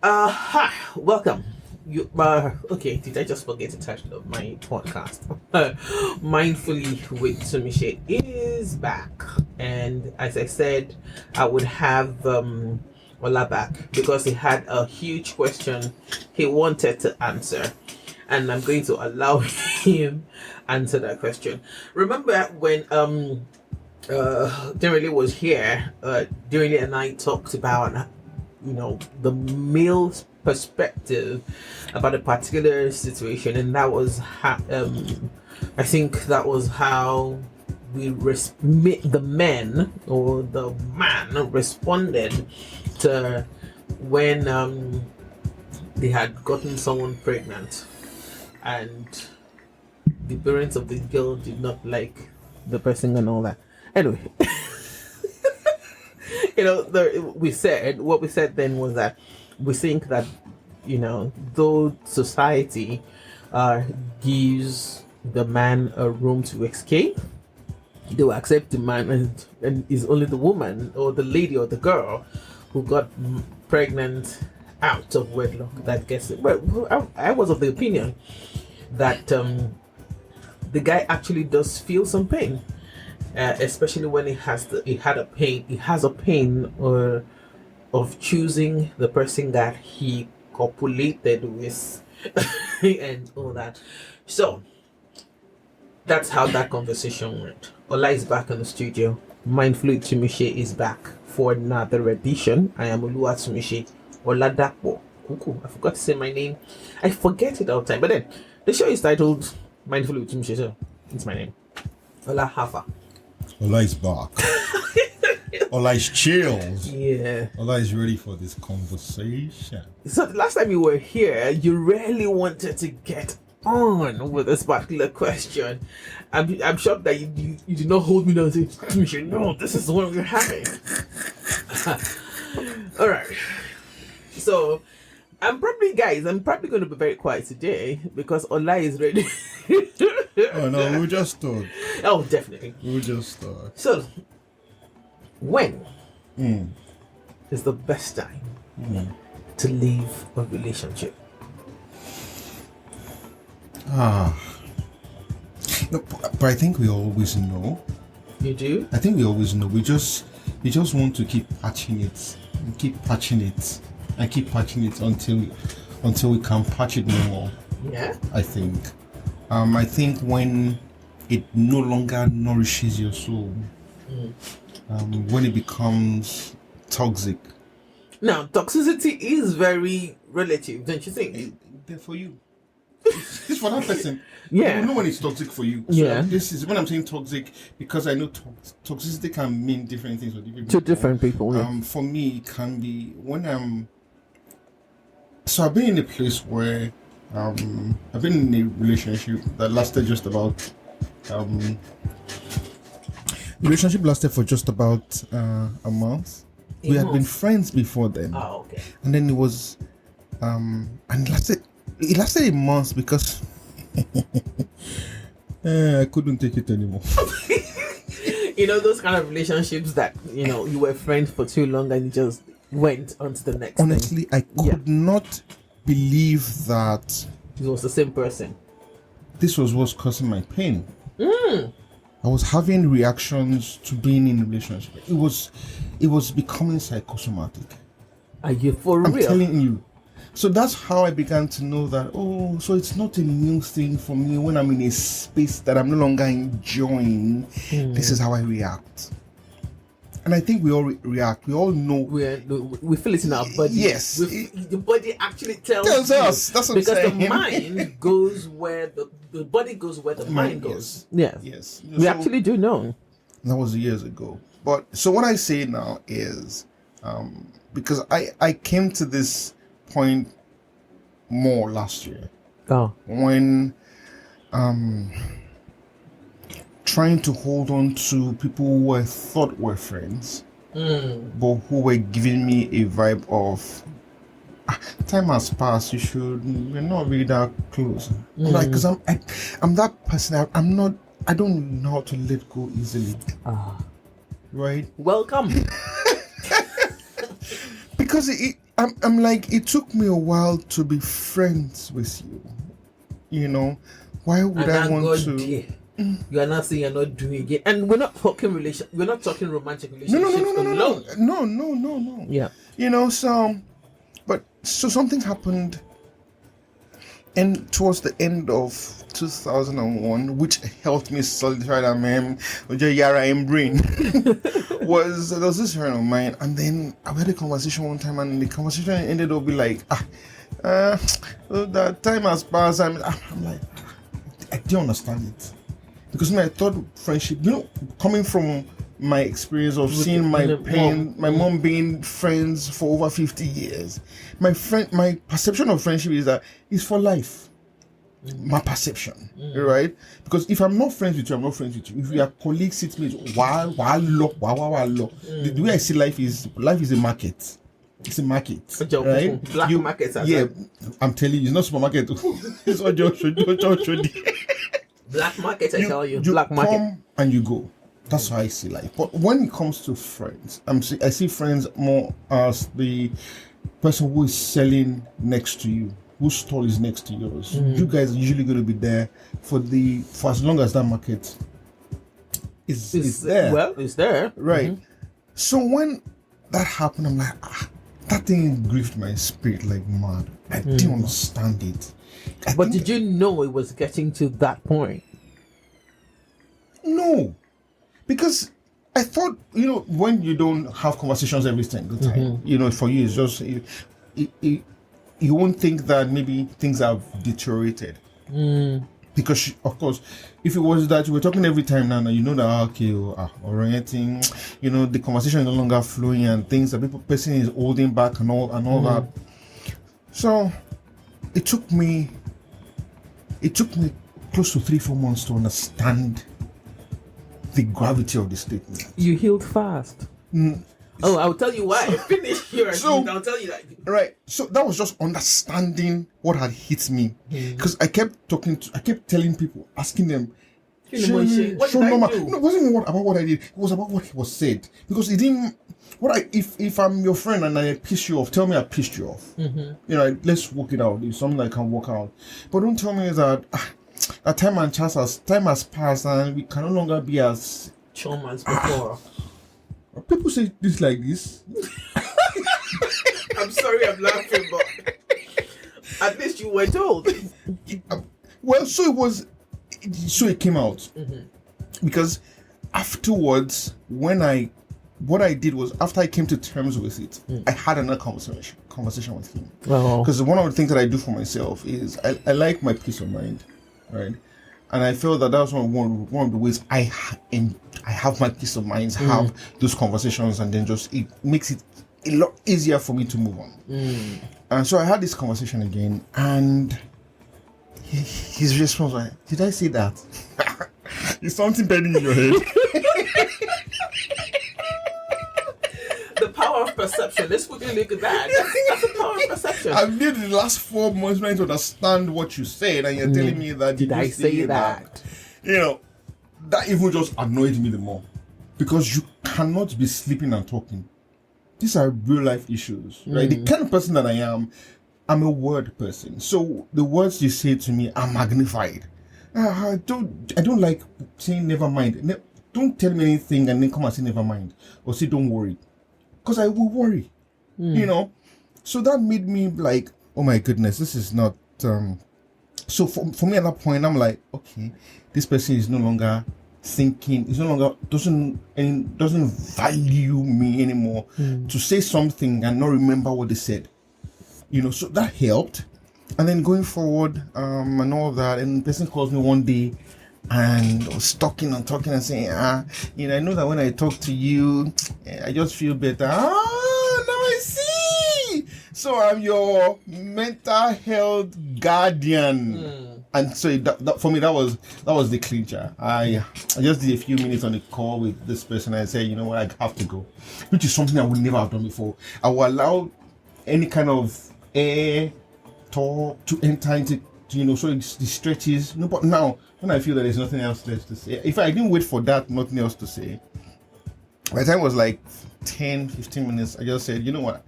Hi, welcome. You okay, did I just forget the title of my podcast? Mindfully with Sumishe is back. And as I said, I would have Ola back because he had a huge question he wanted to answer. And I'm going to allow him answer that question. Remember when Derely was here, Derely and I talked about the male's perspective about a particular situation, and that was I think that was how the men or the man responded to when they had gotten someone pregnant, and the parents of the girl did not like the person and all that. Anyway, what we said then was that we think that though society gives the man a room to escape, they will accept the man, and it's only the woman or the lady or the girl who got pregnant out of wedlock that gets it. Well, I was of the opinion that the guy actually does feel some pain, especially when he has a pain or of choosing the person that he copulated with and all that. So that's how that conversation went. Ola is back in the studio. Mindfully Tumishe is back for another edition. I am Olua Tumishe Oladapo. Kuku. I forgot to say my name. I forget it all the time. But then the show is titled Mindfully Tumishe, so it's my name. Ola Hafa. Ola is back. Ola is chilled. Yeah. Ola is ready for this conversation. So the last time you were here, you really wanted to get on with this particular question. I'm shocked that you did not hold me down and say, no, this is the one we're having. All right. So I'm probably going to be very quiet today because Ola is ready. Oh no, we'll just start. Oh, definitely. We'll just start. So, when is the best time to leave a relationship? No, but I think we always know. You do? I think we always know. We just want to keep patching it, and keep patching it, and keep patching it until we can patch it no more. Yeah. I think. I think when it no longer nourishes your soul, when it becomes toxic. Now, toxicity is very relative, don't you think? They're for you. It's for that person. Yeah. You know when it's toxic for you. So Yeah. This is when I'm saying toxic because I know toxicity can mean different things for different people. To different people. Yeah. For me, it can be when I'm. So I've been in a place where I've been in a relationship that lasted just about. The relationship lasted for just about a month. We had been friends before then. Oh, okay. And then it was, and it lasted a month because I couldn't take it anymore. Those kind of relationships that, you were friends for too long and you just went on to the next Honestly, thing. I could not believe that It was the same person. this was what's causing my pain. I was having reactions to being in a relationship. It was becoming psychosomatic. Are you for I'm real? telling you. So that's how I began to know that, so it's not a new thing for me when I'm in a space that I'm no longer enjoying. This is how I react. And I think we all react. We all know. We feel it in our body. Yes. The body actually tells us. That's what I'm saying. Because the mind goes where the body goes where the mind goes. Yes. Yes. We actually do know. That was years ago. But so what I say now is, because I came to this point more last year. Oh. When trying to hold on to people who I thought were friends, but who were giving me a vibe of time has passed. We're not really that close. Like, because I'm that person. I don't know how to let go easily. Right? Welcome. because I'm like, it took me a while to be friends with you. You know, why would And I thank want God, to? dear, you are not saying you're not doing it, and we're not talking romantic No, relationships alone. no. Yeah. You know, so something happened, and towards the end of 2001, which helped me solidify that man, Yara in brain, there was this friend of mine, and then I had a conversation one time, and the conversation ended up be like, that time has passed. I'm like, I don't understand it, because I thought friendship, coming from my experience of seeing my mom being friends for over 50 years, my perception of friendship is that it's for life. My perception, right? Because if I'm not friends with you, I'm not friends with you. If we are colleagues, seatmates, the way I see life is a market. It's a market, right? Black market. Yeah, I'm telling you, it's not supermarket. It's all just black market. I tell you, you black market. Come and you go. That's how I see life. But when it comes to friends, I see friends more as the person who is selling next to you, whose stall is next to yours. You guys are usually going to be there for as long as that market is there. Well, it's there, right? So when that happened, I'm like, that thing grieved my spirit like mad. I didn't understand it. But did you know it was getting to that point? No, because I thought, when you don't have conversations every single time, for you it's just you won't think that maybe things have deteriorated. Because of course, if it was that you were talking every time now, you know that orienting, the conversation is no longer flowing and things that person is holding back and all that. So it took me close to 3-4 months to understand the gravity of the statement. You healed fast. Oh, I'll tell you why. Finish here. I'll tell you that. Right. So that was just understanding what had hit me. Because I kept telling people, asking them, what did I do? No, it wasn't about what I did. It was about what was said. Because it didn't. If I'm your friend and I piss you off, tell me I pissed you off. Let's work it out. It's something I can work out. But don't tell me that time has passed and we can no longer be as chum as before. People say this like this. I'm sorry, I'm laughing, but at least you were told. Well, so it came out because afterwards, what I did was, after I came to terms with it, I had another conversation with him. Because one of the things that I do for myself is I like my peace of mind, right? And I feel that that's one of the ways I have my peace of mind, have those conversations, and then just it makes it a lot easier for me to move on. And so I had this conversation again, and his response was, "Did I say that?" Is something pending in your head? The power of perception. Let's quickly look at that. That's the power of perception. I've lived the last 4 months trying to understand what you said, and you're telling me that did I say that? That even just annoyed me the more, because you cannot be sleeping and talking. These are real life issues, right? The kind of person that I am, I'm a word person. So the words you say to me are magnified. I don't like saying never mind. Don't tell me anything and then come and say never mind or say don't worry, because I will worry. So that made me like, oh my goodness, this is not. So for me at that point, I'm like, okay, this person is no longer thinking, is no longer doesn't value me anymore to say something and not remember what they said. So that helped. And then going forward, and all that, and the person calls me one day and was talking and saying, I know that when I talk to you, I just feel better. Now I see. So I'm your mental health guardian. And so that for me, that was the clincher. I just did a few minutes on the call with this person. I said, you know what, I have to go, which is something I would never have done before. I will allow any kind of air talk to enter into, so it stretches. No, but now when I feel that there's nothing else left to say, if I didn't wait for that, nothing else to say, by the time it was like 10-15 minutes, I just said, you know what,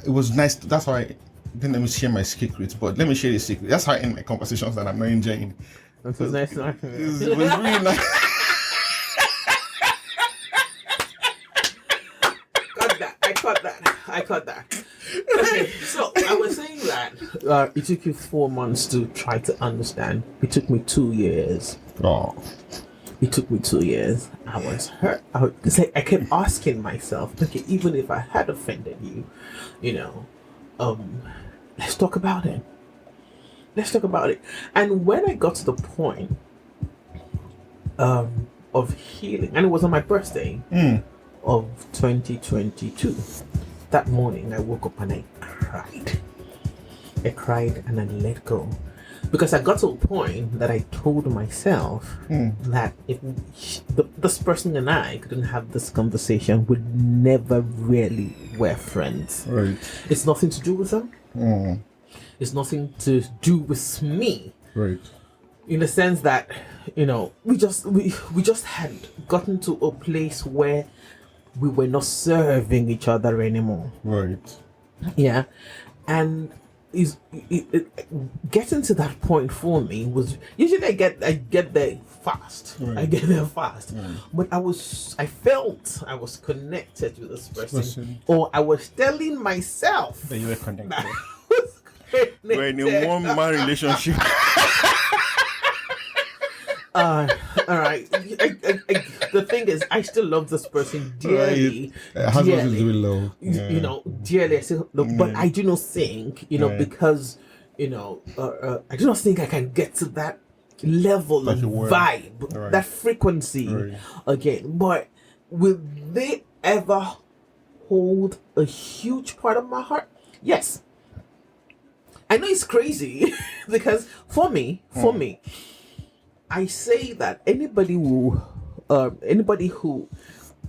it was nice. That's how I didn't let me share my secret, but let me share the secret. That's how I end my conversations that I'm not enjoying. It was nice. It was really nice. I caught that. Okay, so I was saying that it took you 4 months to try to understand. It took me 2 years. Oh. It took me 2 years. I was hurt. I kept asking myself, okay, even if I had offended you, let's talk about it. Let's talk about it. And when I got to the point of healing, and it was on my birthday of 2022, that morning I woke up and I cried. I cried and I let go. Because I got to a point that I told myself that if this person and I couldn't have this conversation, we'd never really were friends. Right. It's nothing to do with them. It's nothing to do with me. Right. In the sense that, we just had gotten to a place where we were not serving each other anymore. Right. Yeah. And getting to that point for me was usually I get there fast. Right. I get there fast. But I felt I was connected with this person. Or I was telling myself that you were connected. that I was connected. We're in a one-man relationship. All right. The thing is, I still love this person dearly. Right. It has nothing to dearly. do with love. Yeah. Dearly. I still love, but I do not think, because, I do not think I can get to that level of vibe, that frequency again. But will they ever hold a huge part of my heart? Yes. I know it's crazy because for me, I say that anybody who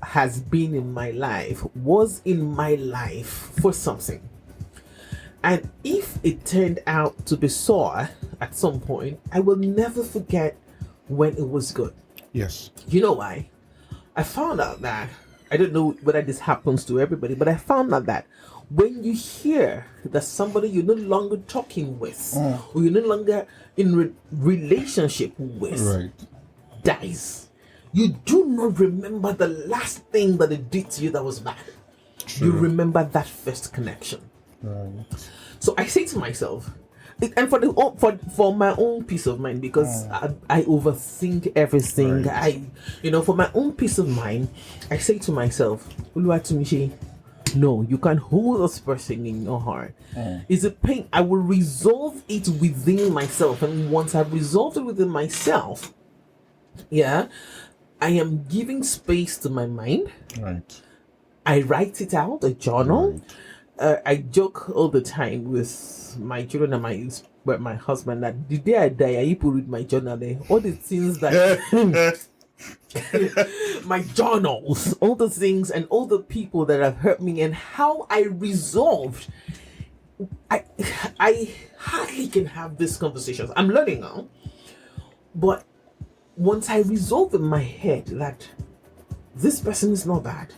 has been in my life was in my life for something. And if it turned out to be sour at some point, I will never forget when it was good. Yes. You know why? I found out that, I don't know whether this happens to everybody, but I found out that when you hear that somebody you're no longer talking with, or you're no longer in relationship with, dies, you do not remember the last thing that it did to you that was bad. True. You remember that first connection. Right. So I say to myself, and for my own peace of mind, because I overthink everything. Right. For my own peace of mind, I say to myself, Uluwatumishi, no, you can't hold this person in your heart. It's a pain. I will resolve it within myself, and once I've resolved it within myself, I am giving space to my mind. Right. I write it out, a journal. Right. I joke all the time with my children and my husband that the day I die, I put with my journal there. All the things that my journals, all the things and all the people that have hurt me and how I resolved. I hardly can have these conversations. I'm learning now. But once I resolve in my head that this person is not bad,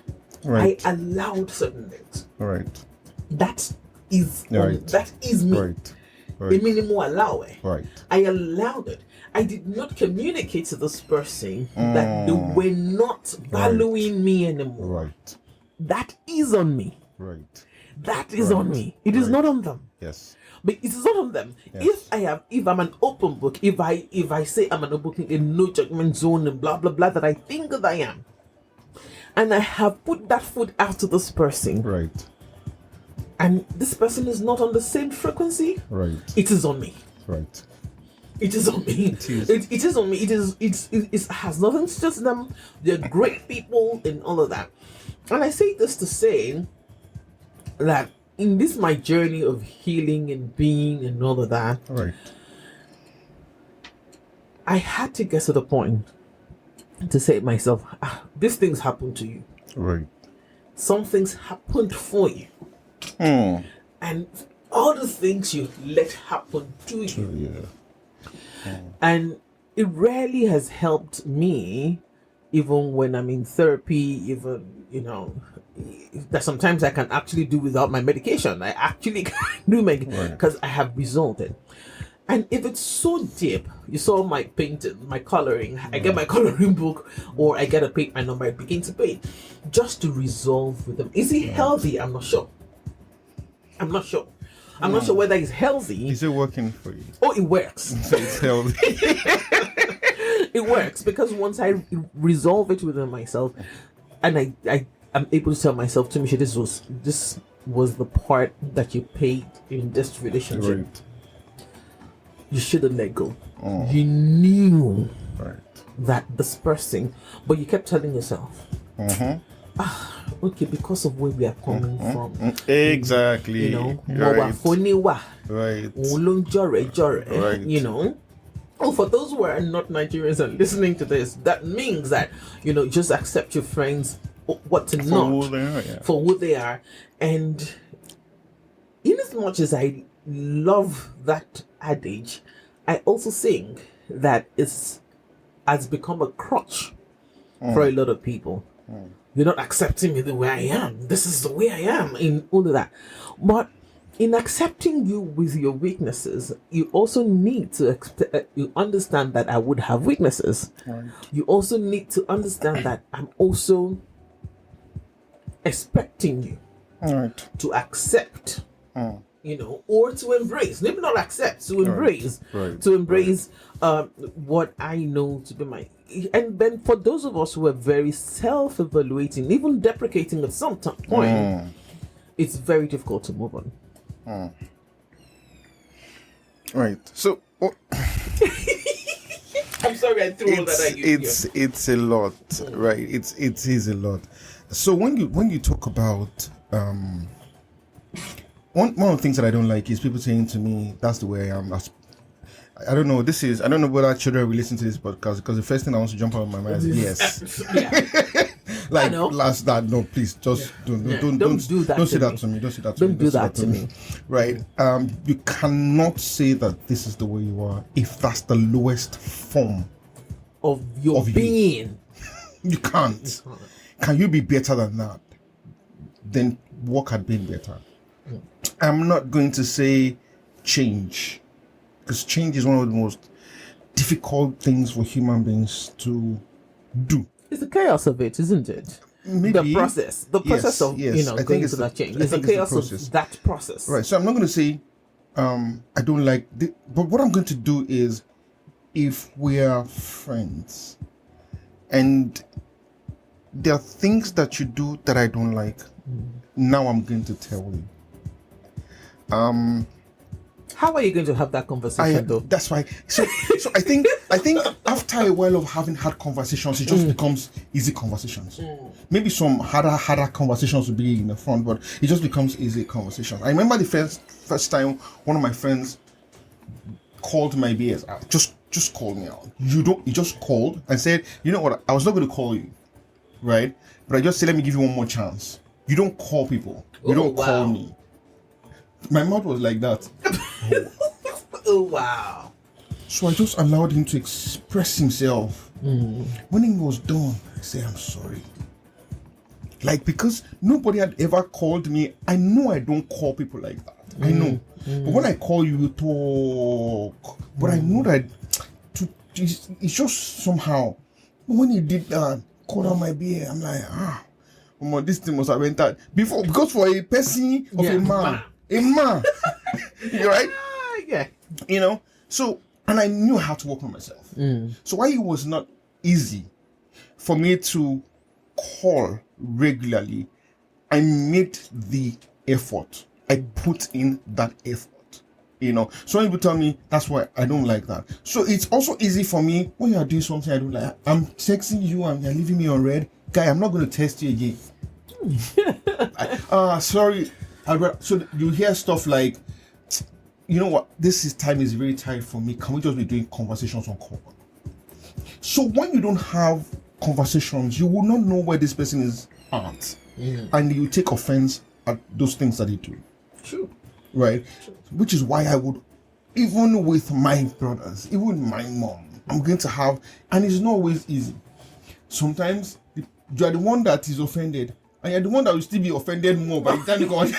I allowed certain things. Right. That is me. Right. A minimum allow it. Right. I allowed it. I did not communicate to this person that they were not valuing me anymore. Right. That is on me. Right. That is on me. It is not on them. Yes. But it is not on them. Yes. If I'm an open book, if I say I'm an open book in no judgment zone and blah blah blah that I think that I am, and I have put that foot out to this person. Right. And this person is not on the same frequency. Right. It is on me. Right. It is on me. It is on me. It has nothing to do with them. They're great people and all of that. And I say this to say that in this my journey of healing and being and all of that, right, I had to get to the point to say to myself, these things happen to you. Right. Some things happened for you. And all the things you let happen to you. And it really has helped me even when I'm in therapy, even, that sometimes I can actually do without my medication. I actually can do because I have resolved it. And if it's so deep, you saw my painting, my coloring, I get my coloring book, or I get a paint my number, I begin to paint just to resolve with them. Is he healthy? I'm not sure. I'm not sure whether he's healthy. Is it working for you? Oh, it works. So it's healthy. It works because once I resolve it within myself, and I'm able to tell myself, Tumisha, this was the part that you played in this relationship. Right. You shouldn't let go. You knew Right. that this person, but you kept telling yourself, okay, because of where we are coming from. Exactly. Right. Right. Oh, for those who are not Nigerians and listening to this, that means that, just accept your friends for who they are. And in as much as I love that adage, I also think that has become a crutch for a lot of people. You're not accepting me the way I am. This is the way I am in all of that. But in accepting you with your weaknesses, you also need to you understand that I would have weaknesses. Right. You also need to understand that I'm also expecting you to accept, or to embrace. Maybe not accept, to embrace, what I know to be my. And then for those of us who are very self-evaluating, even deprecating at some point, it's very difficult to move on. Right. So I'm sorry I threw all that at you. It's a lot, right? It is a lot. So when you talk about one of the things that I don't like is people saying to me, "That's the way I am." I don't know. I don't know whether children will listen to this podcast, because the first thing I want to jump out of my mind is yes. Like last that no, please just don't do that. Don't say that to me. Don't say that to me. Don't do that to me. Right. You cannot say that this is the way you are if that's the lowest form of your being. You can't. Can you be better than that? Then work at being better. I'm not going to say change, because change is one of the most difficult things for human beings to do. It's the chaos of it, isn't it? Maybe. The process of going to that change. It's the chaos of that process. Right. So I'm not going to say I don't like but what I'm going to do is, if we are friends and there are things that you do that I don't like, now I'm going to tell you. How are you going to have that conversation, though? That's why. So I think after a while of having hard conversations, it just becomes easy conversations. Maybe some harder conversations will be in the front, but it just becomes easy conversations. I remember the first time one of my friends called my BS out. Just called me out. He just called and said, "You know what? I was not going to call you, right? But I just said, let me give you one more chance. You don't call people. You don't call me." My mouth was like that. Oh, wow. So I just allowed him to express himself. When he was done, I said, "I'm sorry." Like, because nobody had ever called me. I know I don't call people like that. I know. But when I call you, talk. But I know that it's just somehow. When you did that, call out my beer, I'm like, this thing must have went out. Before, because for a person of a man. You're right? Yeah. So, and I knew how to work on myself. So why it was not easy for me to call regularly, I made the effort. I put in that effort. So people tell me that's why I don't like that. So it's also easy for me when you are doing something I don't like. I'm texting you and you're leaving me on red. Guy, I'm not going to text you again. Sorry. So you hear stuff like, "You know what? Time is very tight for me. Can we just be doing conversations on call?" So when you don't have conversations, you will not know where this person is at, and you take offense at those things that they do. True. Right. True. Which is why I would, even with my brothers, even my mom, I'm going to have, and it's not always easy. sometimes you are the one that is offended, and you're the one that will still be offended more by the time you go on.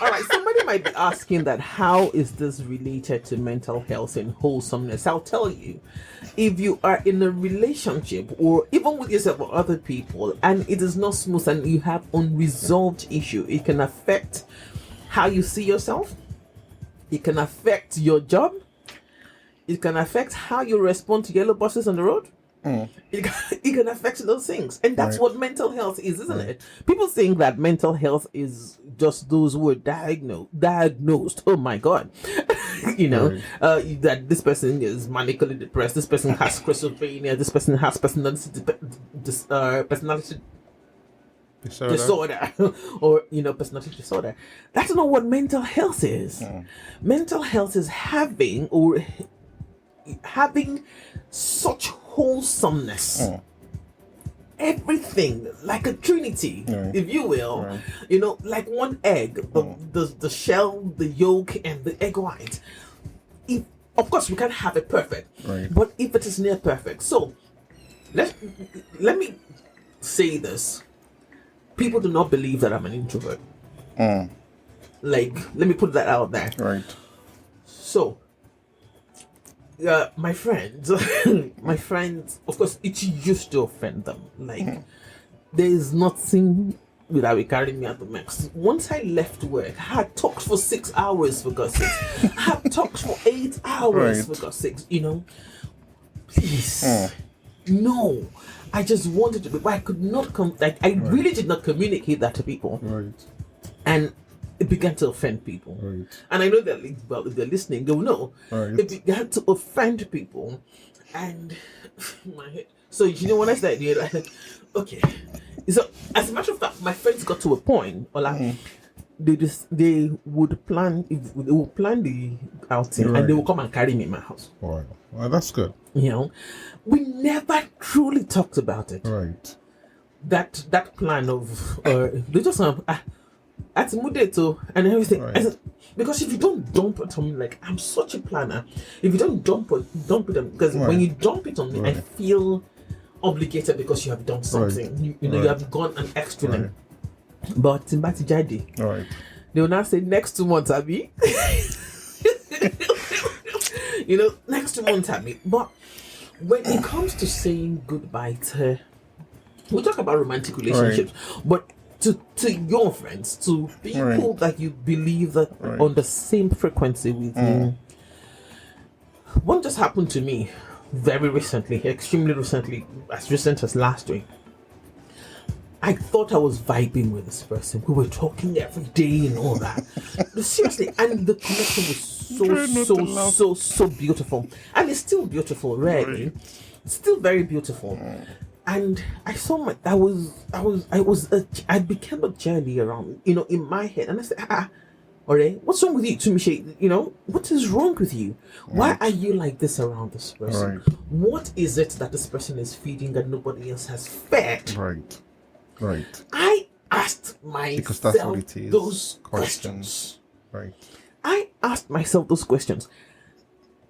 All right, somebody might be asking that how is this related to mental health and wholesomeness? I'll tell you. If you are in a relationship or even with yourself or other people and it is not smooth and you have unresolved issue, it can affect how you see yourself. It can affect your job. It can affect how you respond to yellow buses on the road. It can affect those things, and that's what mental health is, isn't it? People think that mental health is just those who are diagnosed. Oh my god. That this person is manically depressed, this person has schizophrenia, this person has personality disorder or personality disorder. That's not what mental health is. Mental health is having such wholesomeness, everything like a trinity, if you will, like one egg, the shell, the yolk, and the egg white. Of course we can't have it perfect, but if it is near perfect, so let me say this: people do not believe that I'm an introvert. Like, let me put that out there. So my friends, of course, it used to offend them. Like, there is nothing that will carry me at the max. Once I left work, I had talked for 6 hours, for God's sake. I had talked for 8 hours, for God's sake. Please, no. I just wanted to be, but I could not come. Like, I really did not communicate that to people, and it began to offend people. And I know that, well, if they're listening, they'll know. It began to offend people. And my head. So, when I started, like, okay. So, as a matter of fact, my friends got to a point, or like, they would plan the outing, and they will come and carry me in my house. Wow. Well, that's good. We never truly talked about it. That plan of, they just at Mudeto and everything. Because if you don't dump it on me, like, I'm such a planner. If you don't dump it on, because when you dump it on me, I feel obligated because you have done something. You have gone an extra length. But Timbati Jadi, they will now say next 2 months, Abby. Next 2 months, Abby. But when it comes to saying goodbye to, we talk about romantic relationships, but to your friends, to people that you believe that on the same frequency with you. One just happened to me very recently, extremely recently, as recent as last week. I thought I was vibing with this person. We were talking every day and all that. But seriously, and the connection was so beautiful. And it's still beautiful, really. It's still very beautiful. And I saw I became a journey around, in my head. And I said, alright, what's wrong with you, Tumishe? What is wrong with you? Why are you like this around this person? What is it that this person is feeding that nobody else has fed? I asked myself those questions. I asked myself those questions.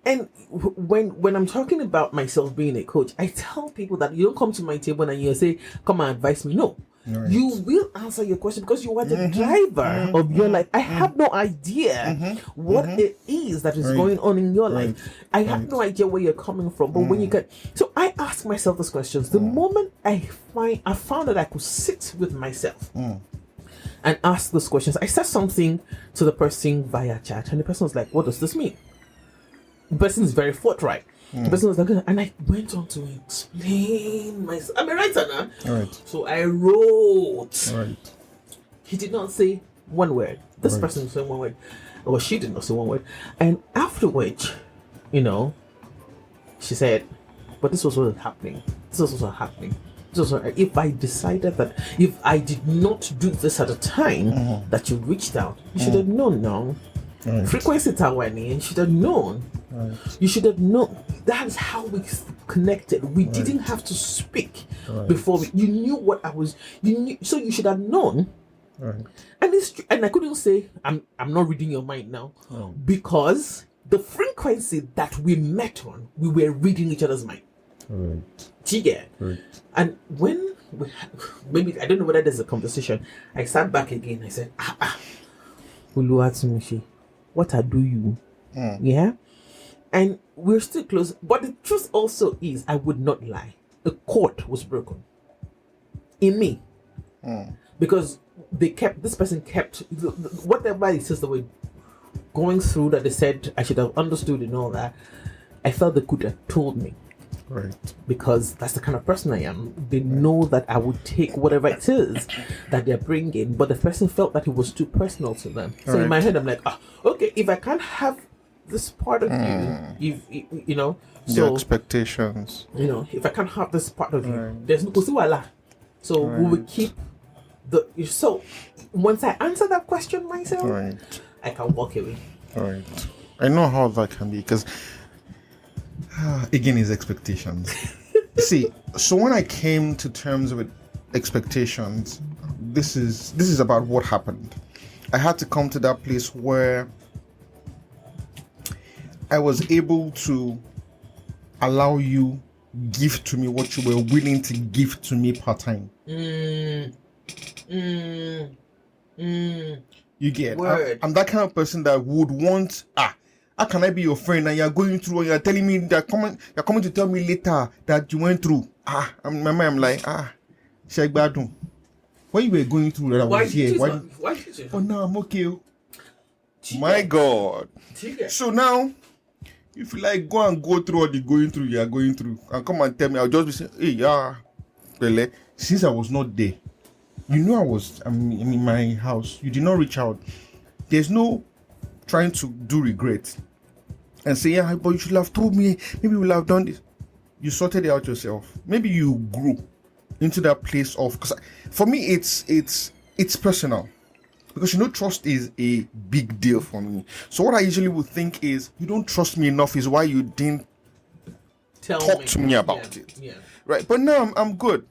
And when I'm talking about myself being a coach, I tell people that you don't come to my table and you say, come and advise me. No. You will answer your question because you are the driver of your life. I have no idea what it is that is going on in your life. I have no idea where you're coming from. But when you get, so I ask myself those questions. The moment I found that I could sit with myself and ask those questions, I said something to the person via chat, and the person was like, "What does this mean?" The person is very forthright. The person was like, and I went on to explain myself. I'm a writer now. So I wrote. He did not say one word. This person said one word. Or she did not say one word. And after which, she said, but this was what was happening. This was what was happening. If I decided that, if I did not do this at the time that you reached out, you should have known now. Frequency Tawani, and you should have known. You should have known. That's how we connected. We didn't have to speak before. You knew what I was. You knew, so you should have known. And I couldn't say I'm not reading your mind now, because the frequency that we met on, we were reading each other's mind. Right. Do you get? Right. And when maybe I don't know whether there's a conversation, I sat back again. I said, Uluwatsumishi, what I do you? Yeah, and we're still close. But the truth also is, I would not lie. The cord was broken in me because this person kept whatever it says they were going through that they said I should have understood and all that. I felt they could have told me. Right. Because that's the kind of person I am. They know that I would take whatever it is that they're bringing, but the person felt that it was too personal to them. So in my head, I'm like, okay, if I can't have this part of you, if you know, so your expectations, if I can't have this part of you, there's no possibility. So we will keep so once I answer that question myself, I can walk away. Right. I know how that can be because. Again, his expectations. See, so when I came to terms with expectations, this is about what happened. I had to come to that place where I was able to allow you give to me what you were willing to give to me part time. You get? I'm that kind of person that would want how can I be your friend and you're going through and you're telling me that you're coming to tell me later that you went through? In my mind, I'm like, Sheikh Badun. When you were going through that, I was here. Why did you? Oh, no, I'm okay. My God. So now, if you like, go through what you're going through, and come and tell me, I'll just be saying, hey, Pele, since I was not there, I'm in my house. You did not reach out. There's no trying to do regret and say, but you should have told me, maybe we'll have done this. You sorted it out yourself. Maybe you grew into that place of, because for me it's personal, because trust is a big deal for me. So what I usually would think is, you don't trust me enough is why you didn't talk to me about it. Right? But now I'm good.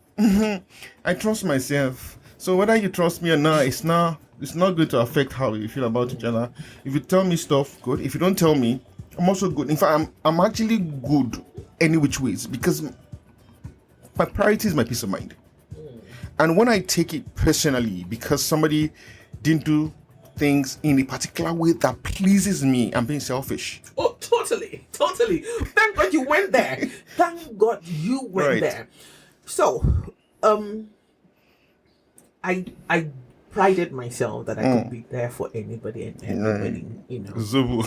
I trust myself. So whether you trust me or not, it's not going to affect how you feel about each other. If you tell me stuff, good. If you don't tell me, I'm also good. In fact, I'm actually good any which ways, because my priority is my peace of mind. And when I take it personally because somebody didn't do things in a particular way that pleases me, I'm being selfish. Oh, totally. Thank God you went there. Thank God you went there. So, I prided myself that I could be there for anybody and everybody, Zubu.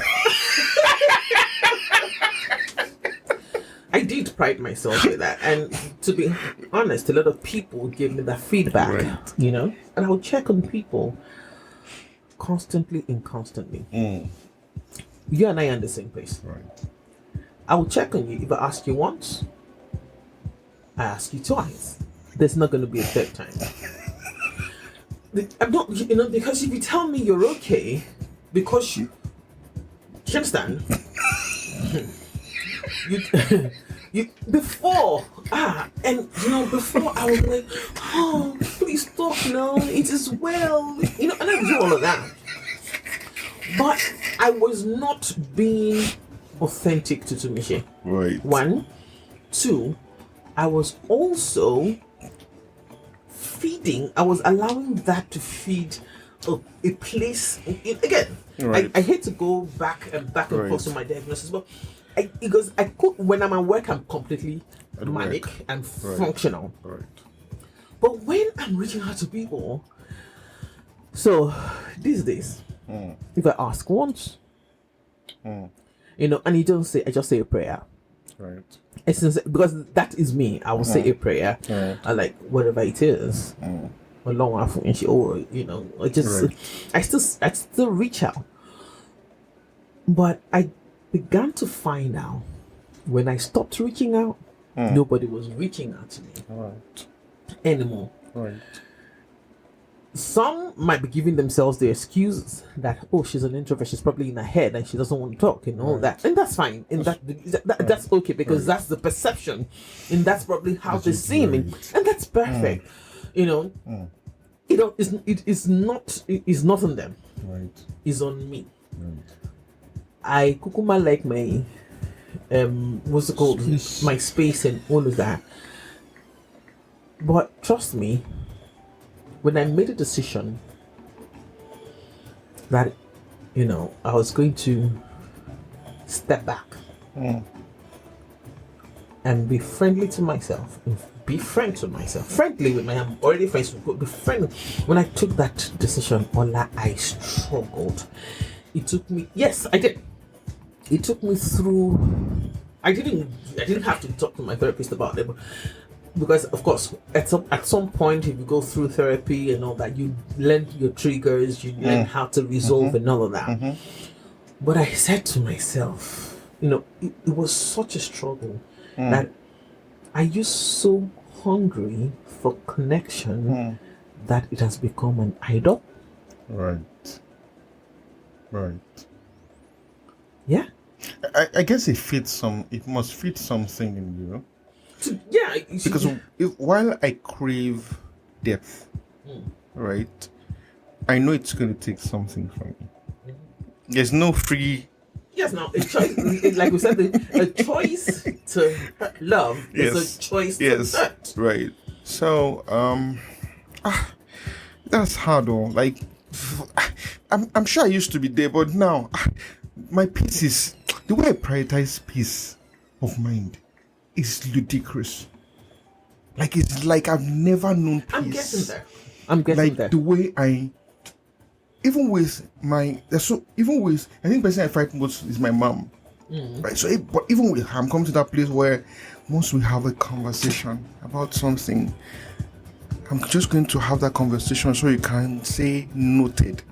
I did pride myself with that, and to be honest, a lot of people gave me that feedback, and I would check on people constantly and constantly. You and I are in the same place. Right. I will check on you. If I ask you once, I ask you twice. There's not going to be a third time. I'm not, because if you tell me you're okay, because you understand, you before before I was like, oh, please stop now, it is well, and I do all of that, but I was not being authentic to Tumishi. Right. 1, 2, I was also feeding. I was allowing that to feed a place again. Right. I hate to go back and forth to my diagnosis, but because I could, when I'm at work, I'm completely manic and functional. Right. But when I'm reaching out to people, so these days, if I ask once, and you don't say, I just say a prayer. Right. Because that is me. I will say a prayer. I like whatever it is. I still reach out. But I began to find out when I stopped reaching out, nobody was reaching out to me anymore. Right. Some might be giving themselves the excuses that, she's an introvert, she's probably in her head and she doesn't want to talk and all that. And that's fine. And that's okay, because that's the perception. And that's probably how they see me. And that's perfect. It's not on them. Right. It's on me. Right. I kukuma like my what's it called, my space and all of that. But trust me, when I made a decision that, you know, I was going to step back and be friendly to myself, be friends with myself, friendly with my, I'm already friends with, be friendly. When I took that decision, Ola, I struggled. It took me, yes, I did. It took me through. I didn't have to talk to my therapist about it, because of course at some point, if you go through therapy and all that, you learn your triggers, you learn how to resolve and all of that. But I said to myself, you know, it was such a struggle that I used so hungry for connection that it has become an idol. Right. Yeah. I guess it must fit something in you. Yeah. Because while I crave depth, right, I know it's going to take something from me. There's no free. Yes, now a choice, like we said, a choice to love is a choice to hurt. Right. So, that's hard though. Like, I'm sure I used to be there, but now my peace is the way I prioritize peace of mind is ludicrous. Like, it's like I've never known peace. I'm getting there. The way I, even with I think the person I fight most is my mom. Right. So, but even with her, I'm coming to that place where once we have a conversation about something, I'm just going to have that conversation so you can say noted.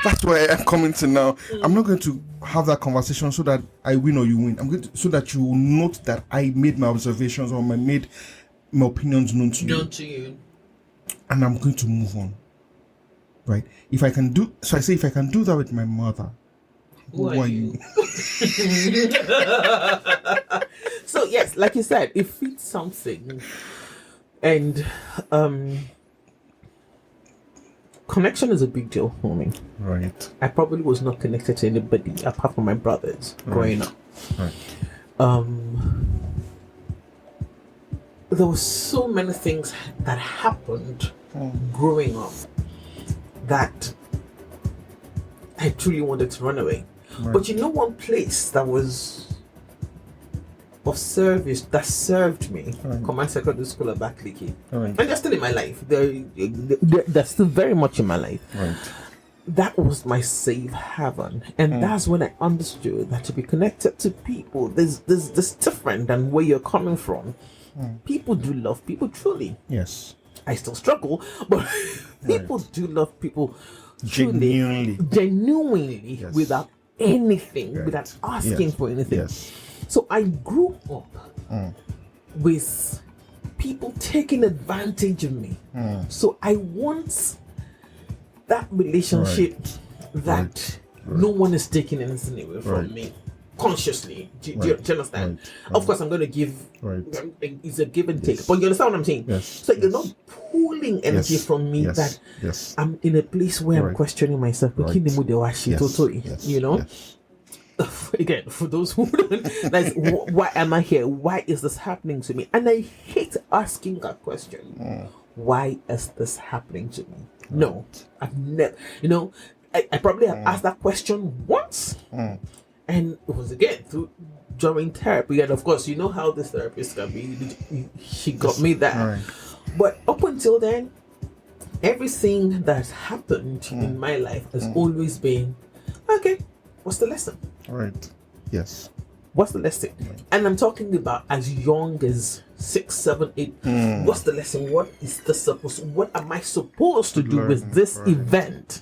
That's where I'm coming to now. I'm not going to have that conversation so that I win or you win. I'm going to, so that you will note that I made my observations or made my opinions known to you. And I'm going to move on. Right? If I can do that with my mother, who are you? So yes, like you said, it fits something. And connection is a big deal for me. Right. I probably was not connected to anybody apart from my brothers growing up. Right. There were so many things that happened growing up that I truly wanted to run away. Right. But you know, one place that was of service that served me, Command Secondary School at Backliki, and they're still in my life. They're still very much in my life. Right. That was my safe haven, and that's when I understood that to be connected to people, there's different than where you're coming from. People do love people truly. Yes. I still struggle, but people do love people genuinely, yes. Without anything, without asking for anything. Yes. So I grew up with people taking advantage of me. So I want that relationship that no one is taking anything away from me consciously. Do you understand? Of course, I'm going to give. It's a give and take. But you understand what I'm saying? Yes. So you're not pulling energy from me that I'm in a place where I'm questioning myself. You know? Yes. Again, for those who don't, that's why am I here? Why is this happening to me? And I hate asking that question. Why is this happening to me? No, I've never. You know, I probably have asked that question once, and it was again during therapy. And of course, you know how this therapist can be. She got me that, but up until then, everything that's happened in my life has always been okay. What's the lesson? Right. Yes. What's the lesson? And I'm talking about as young as 6, 7, 8. What's the lesson? What is the what am I supposed to do with this event?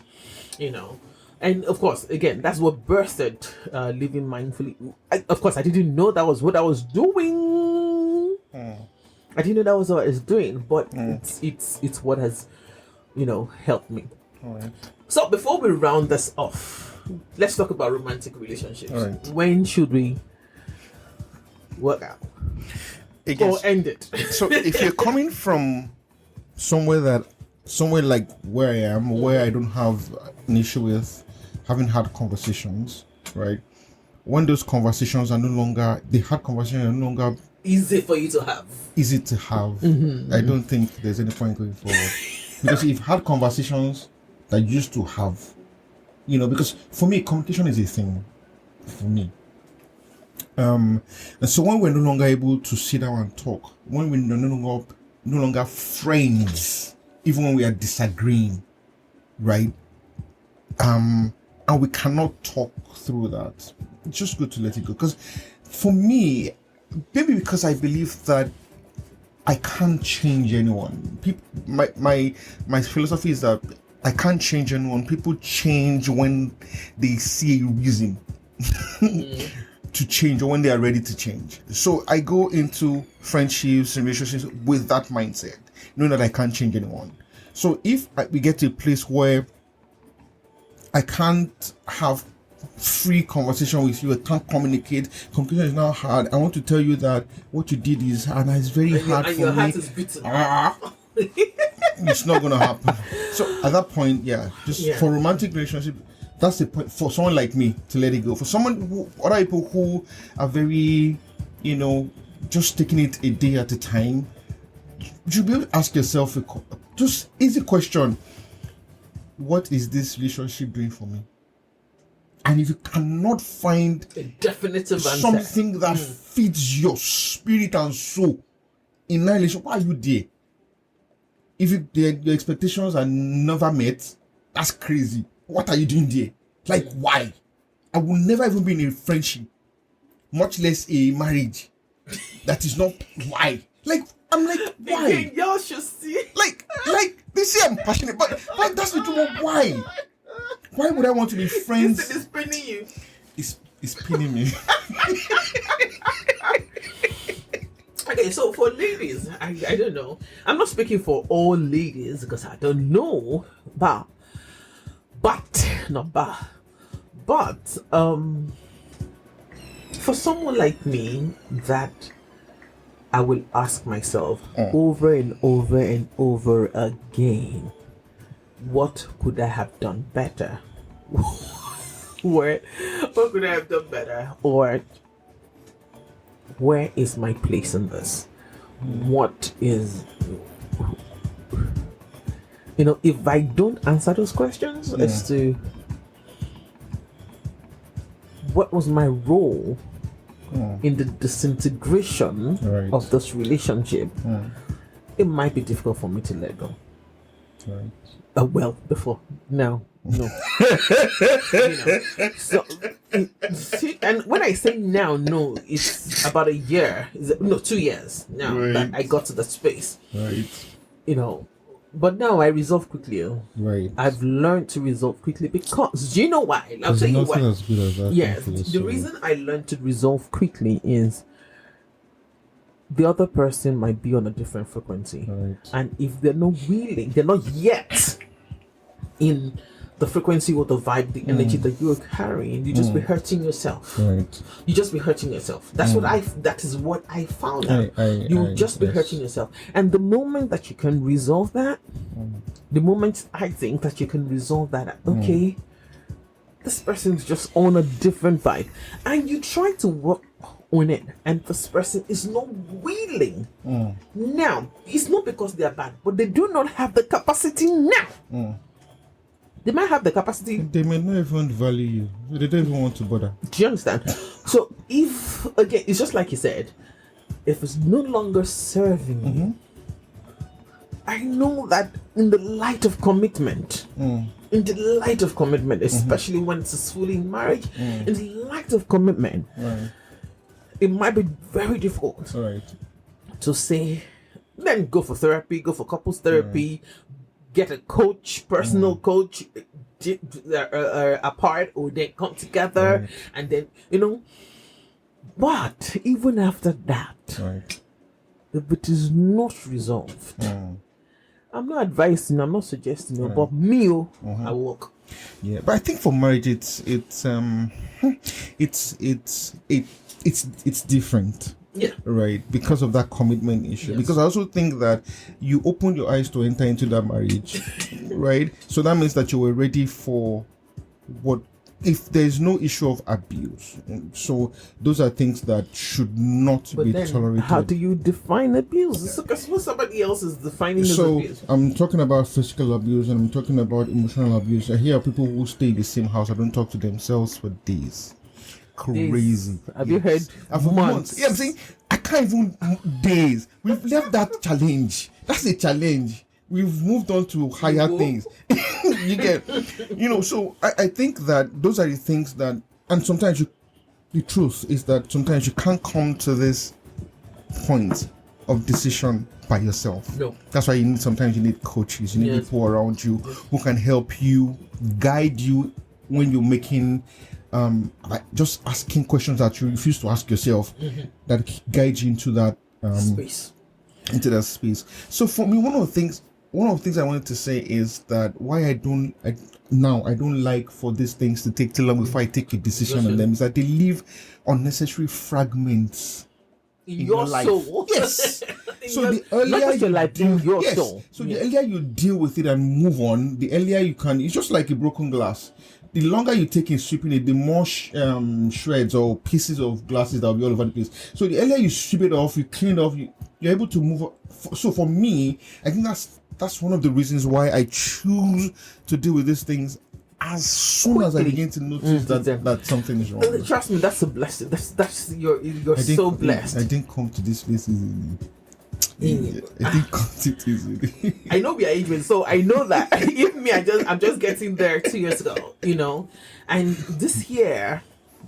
You know, and of course, again, that's what birthed living mindfully. Of course, I didn't know that was what I was doing. I didn't know that was what I was doing, but it's what has, you know, helped me. Right. So before we round this off, let's talk about romantic relationships. Right. When should we work out or end it? So if you're coming from somewhere like where I am, where I don't have an issue with having hard conversations, right? When those conversations are no longer, the hard conversations are no longer easy for you to have. Easy to have. I don't think there's any point going forward. Because if you've had conversations that you used to have, because for me, communication is a thing. For me. And so when we're no longer able to sit down and talk, when we're no longer friends, even when we are disagreeing, right? And we cannot talk through that. It's just good to let it go. Because for me, maybe because I believe that I can't change anyone. My philosophy is that I can't change anyone. People change when they see a reason to change, or when they are ready to change. So I go into friendships and relationships with that mindset, knowing that I can't change anyone. So if we get to a place where I can't have free conversation with you, I can't communicate, communication is now hard, I want to tell you that what you did is, and it's very hard for your me. heart is beaten. It's not going to happen. So at that point, for romantic relationship, that's the point for someone like me to let it go. For other people who are very, just taking it a day at a time, you be able to ask yourself just easy question: what is this relationship doing for me? And if you cannot find a definitive answer, something that feeds your spirit and soul in that relationship, why are you there? If your expectations are never met, that's crazy. What are you doing there? Like, why? I will never even be in a friendship, much less a marriage. That is not why. Like, I'm like, why? Again, y'all should see. Like, they say I'm passionate, but that's the truth. Why? Why would I want to be friends? It's pinning you. It's pinning me. Okay, so for ladies, I don't know. I'm not speaking for all ladies because I don't know. But for someone like me, that I will ask myself over and over and over again, what could I have done better? What could I have done better? Or where is my place in this? What is, if I don't answer those questions as to what was my role in the disintegration of this relationship, it might be difficult for me to let go. Before now, no. So, see, and when I say now, no, it's about a year. 2 years now that I got to that space. But now I resolve quickly. I've learned to resolve quickly because, do you know why? I'll tell you why. As good as that. Yes, the reason I learned to resolve quickly is the other person might be on a different frequency, and if they're not yet in the frequency or the vibe, the energy that you're carrying, you just be hurting yourself. You just be hurting yourself. That is what I found out. You'll just be hurting yourself. And the moment that you can resolve that, the moment I think that you can resolve that, okay, this person's just on a different vibe, and you try to work on it, and this person is not willing. Now, it's not because they are bad, but they do not have the capacity now. They might have the capacity. They may not even value you. They don't even want to bother. Do you understand? So if, again, it's just like you said, if it's no longer serving you, I know that in the light of commitment, especially when it's a fully marriage, in the light of commitment, it might be very difficult to say, then go for therapy, go for couples therapy, get a coach, personal coach, apart, or they come together, and then, but even after that, if it is not resolved, I'm not advising, I'm not suggesting, but me, I walk. Yeah, but I think for marriage, it's different. Yeah. Right, because of that commitment issue. Yes. Because I also think that you opened your eyes to enter into that marriage, right? So that means that you were ready for what if there's no issue of abuse, so those are things that should not But be then, tolerated. how do you define abuse? Because what somebody else is defining as So abuse. I'm talking about physical abuse and I'm talking about emotional abuse. I hear people who stay in the same house and don't talk to themselves for days. Crazy. Have you heard For months? Yeah, I'm saying I can't even days. We've left that challenge. That's a challenge. We've moved on to higher things. You get, so I think that those are the things that, and sometimes the truth is that sometimes you can't come to this point of decision by yourself. No. That's why sometimes you need coaches, you need Yes. people around you who can help you, guide you when you're making like just asking questions that you refuse to ask yourself, that guide you into that Space. So for me, one of the things I wanted to say is that why I don't like for these things to take too long before I take a decision on them is that they leave unnecessary fragments In your life. soul. Yes. So your- the earlier not just your you life, deal, in your yes. soul. So the earlier you deal with it and move on, the earlier you can. It's just like a broken glass. The longer you take in sweeping it, the more shreds or pieces of glasses that will be all over the place. So the earlier you sweep it off, you clean it off, you're able to move on. So for me, I think that's one of the reasons why I choose to deal with these things as soon as I begin to notice that something is wrong. Trust me, that's a blessing. That's you're so blessed. I didn't come to this place easily. I didn't come to it easily. I know we are aging, so I know that. Even me, I'm just getting there 2 years ago, And this year,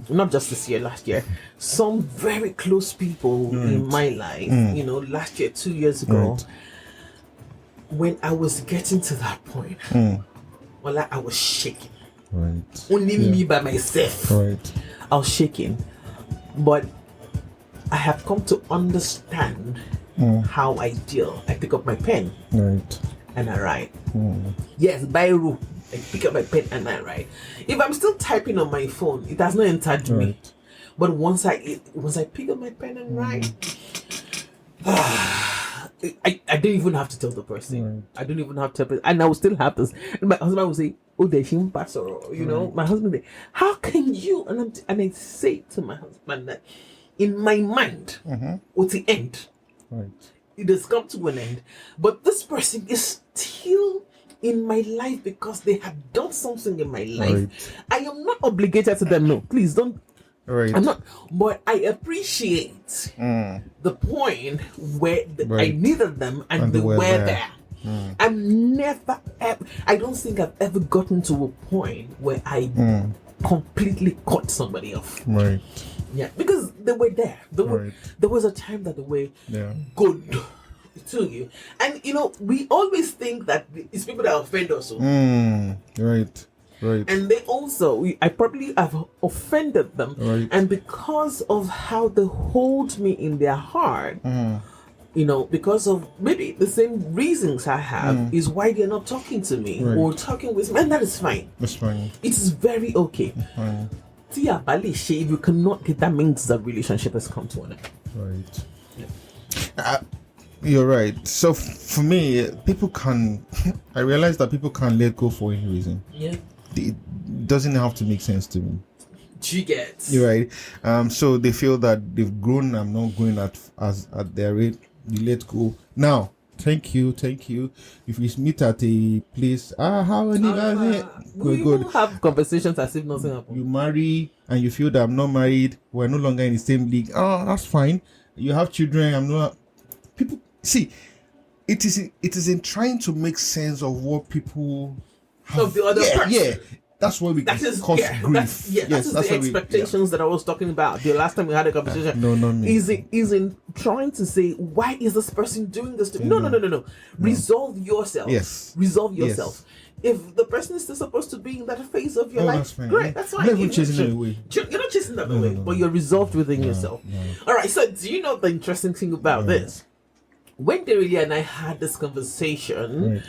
not just this year, last year, some very close people in my life, last year, 2 years ago, Right. when I was getting to that point, well, I was shaking. Right. Only me by myself. Right. I was shaking. But I have come to understand how I deal. I pick up my pen Right. and I write. Yes, by rule. I pick up my pen and I write. If I'm still typing on my phone, it has not entered me. Right. But once I pick up my pen and write, I don't even have to tell the person. Right. I don't even have to tell, and I will still have this. And my husband will say, "Oh, there's him, pastor." My husband, say, how can you? And I say to my husband that in my mind, at the end, Right. it has come to an end. But this person is still in my life because they have done something in my life. Right. I am not obligated to them. No, please don't. Right. I'm not, but I appreciate the point where I Right. needed them and they were there. I'm never, ever, I don't think I've ever gotten to a point where I completely cut somebody off. Right. Yeah, because they were there. Right. There was a time that they were Yeah. good to you. And, we always think that it's people that offend us. Right. Right. And they also, I probably have offended them. Right. And because of how they hold me in their heart, because of maybe the same reasons I have, is why they're not talking to me Right. or talking with me. And that is fine. That's fine. It is very okay. Fine. If you cannot get, that means the relationship has come to an end. Right. You're right. So for me, I realize that people can let go for any reason. Yeah. It doesn't have to make sense to me. You get. You're right. So they feel that they've grown. I'm not going at their rate. You let go. Now, thank you. If we meet at a place, how many guys? We will have conversations as if nothing happened. You marry and you feel that I'm not married. We're no longer in the same league. Oh, that's fine. You have children. I'm not. People see. It is in trying to make sense of what people have. Of the other person. Yeah. That's why we cause grief. That's the expectations that I was talking about the last time we had a conversation. No. Is in trying to say, why is this person doing this to me? No. Resolve yourself. Yes. Resolve yourself. If the person is still supposed to be in that phase of your life, that's fine. great, that's fine. You're not even chasing them away. You're not chasing them away, but you're resolved within yourself. All right, so do you know the interesting thing about this? When Derelia and I had this conversation,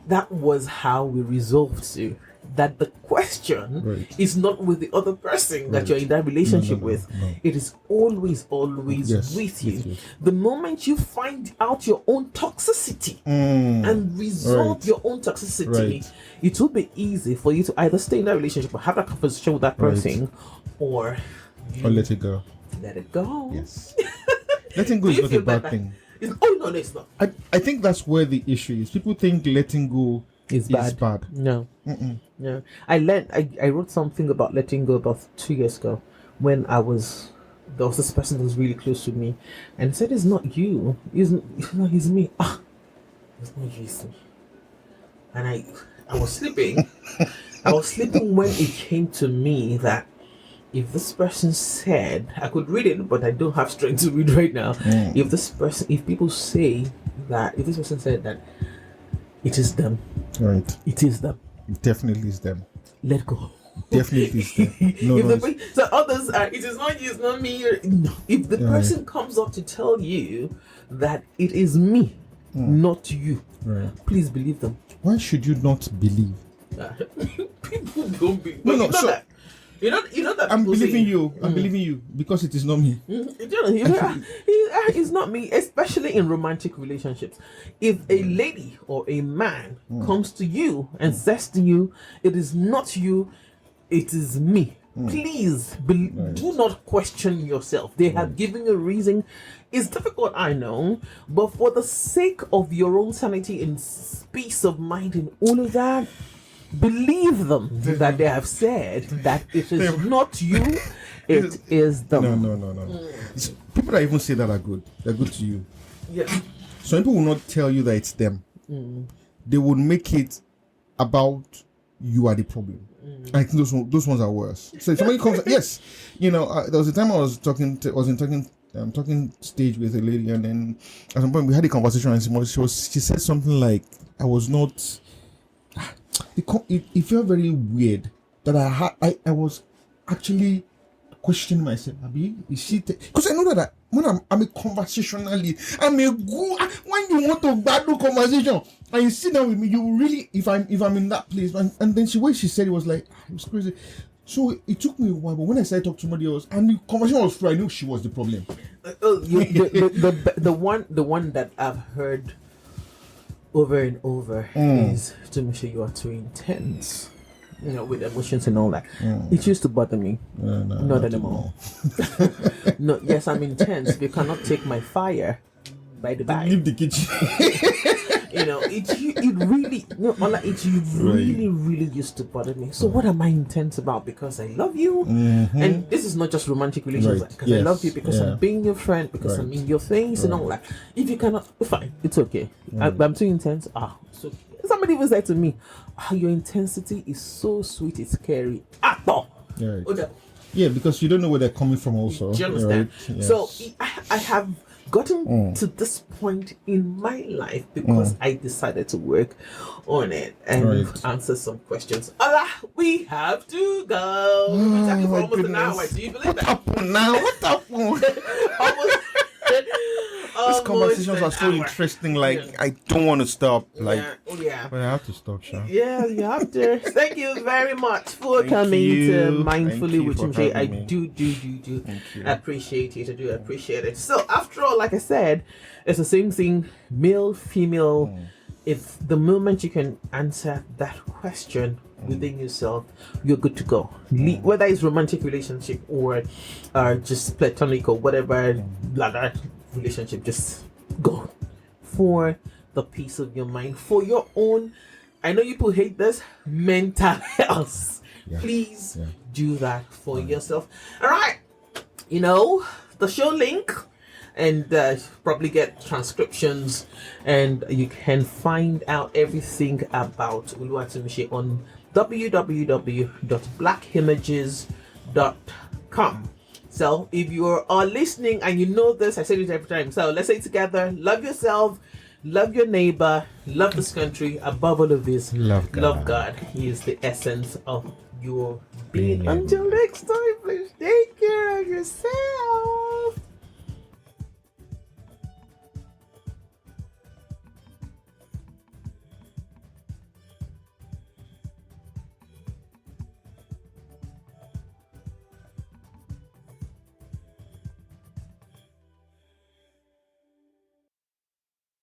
that was how we resolved to that the question Right. is not with the other person that you're in that relationship No. with. It is always Yes, with you. with you. The moment you find out your own toxicity and resolve Right. your own toxicity, Right. it will be easy for you to either stay in that relationship or have that conversation with that Right. person, or Or let it go. let it go. Yes. Letting go Do is you not a feel bad that- thing. Oh no, it's not. I think that's where the issue is. People think letting go It's is bad. bad. No. No. I wrote something about letting go about 2 years ago when there was this person that was really close to me and said, it's not you. It's me. It's not you, it's me. And I was sleeping. I was sleeping when it came to me that if this person said, I could read it, but I don't have strength to read right now. If this person said that it is them, Right. it is them, It definitely is them. let go. Definitely is them. No, If no. the so others are, it is not you, it's not me. No. If the person comes up to tell you that it is me, not you, Right. please believe them. Why should you not believe? People don't be. No, But no, you know so- that. You know that. I'm people say- believing you. I'm believing you because it is not me. It's not me, especially in romantic relationships. If a lady or a man comes to you and says to you, it is not you, it is me, please do not question yourself. They have given a reason. It's difficult, I know, but for the sake of your own sanity and peace of mind and all of that, believe them that they have said that it is not you, it is them. No. People that even say that are good. They're good to you. Yeah. Some people will not tell you that it's them. They would make it about you are the problem. I think those ones are worse. So if somebody comes, yes, there was a time I was talking stage with a lady, and then at some point we had a conversation, and she said something like, I was not. It felt very weird that I was actually questioning myself. Abi, is she? Because I know that when I'm a conversationally, I'm a good. When you want to battle conversation and you sit down with me, you really, if I'm in that place, and then the way she said it was like, it was crazy. So it took me a while, but when I started talking to somebody else and the conversation was through, I knew she was the problem. The one that I've heard over and over is, Tumisha, you are too intense. With emotions and all that. It used to bother me. No, not anymore. No, yes, I'm intense. You cannot take my fire by the back. Leave the kitchen. Really used to bother me. So what am I intense about? Because I love you, and this is not just romantic relations. Right. Because I love you, because I'm being your friend, because I'm Right. in your face and all that. If you cannot, fine, it's okay. I'm too intense. So somebody was like to me, your intensity is so sweet, it's scary. Right. Okay. Yeah, because you don't know where they're coming from also. Do you understand? Right? Yes. So I have gotten to this point in my life because I decided to work on it and answer some questions. Allah, we have to go. We're talking for almost an hour. Do you believe that? What happened? These conversations are so interesting. Like, I don't want to stop. Like, yeah. but I have to stop, Sha. Yeah, you have to. Thank you very much for coming to Mindfully with Jay. I do appreciate it. I do appreciate it. So, after all, like I said, it's the same thing, male, female. If the moment you can answer that question within yourself, you're good to go. Whether it's romantic relationship or just platonic or whatever, blah, relationship, just go for the peace of your mind, for your own, I know people hate this, mental health. Please do that for yourself. All right, the show link, and probably get transcriptions, and you can find out everything about Uluwatomishi on www.blackimages.com. So if you are listening and you know this, I say it every time. So let's say it together: love yourself, love your neighbor, love this country. Above all of this, love God. He is the essence of your being. Until next time, please take care.